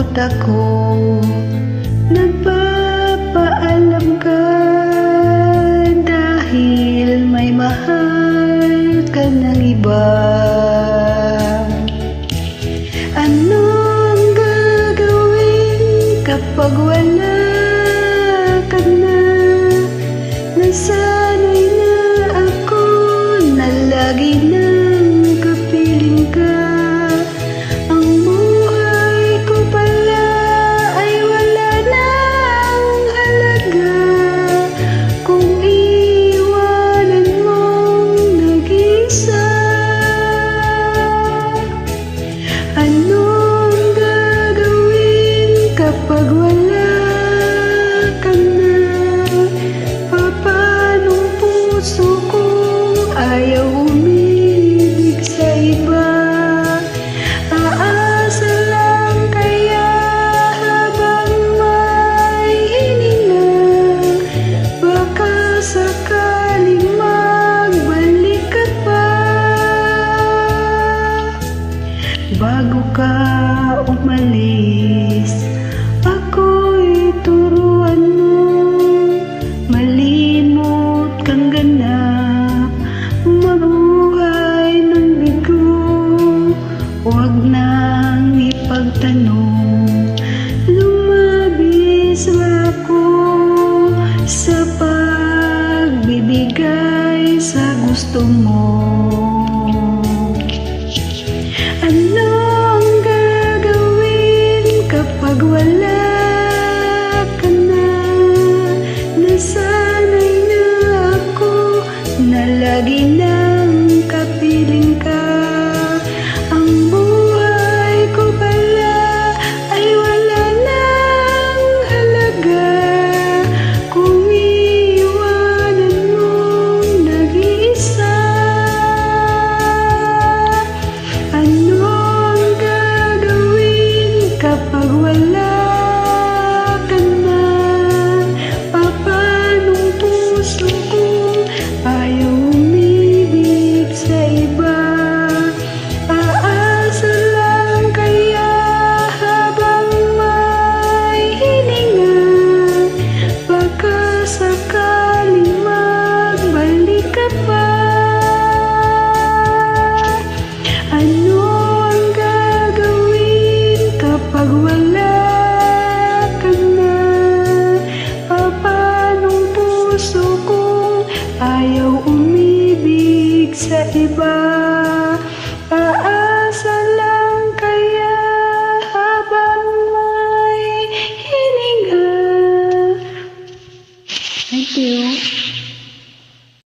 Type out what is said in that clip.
Nalulungkot ako, nagpapaalam ka dahil may mahal ka ng iba. Anong gagawin kapag wala ka na? Nasanay na ako na lagi nang kapiling ka. Ang buhay ko pala ay wala nang halaga kung iwanan mong nag-isa. Anong gagawin kapag wala ka na? Papanong puso ko ayaw umibig sa iba. Aasa lang kaya habang may hininga, baka sakaling magbalik ka pa. Bago ka umalis,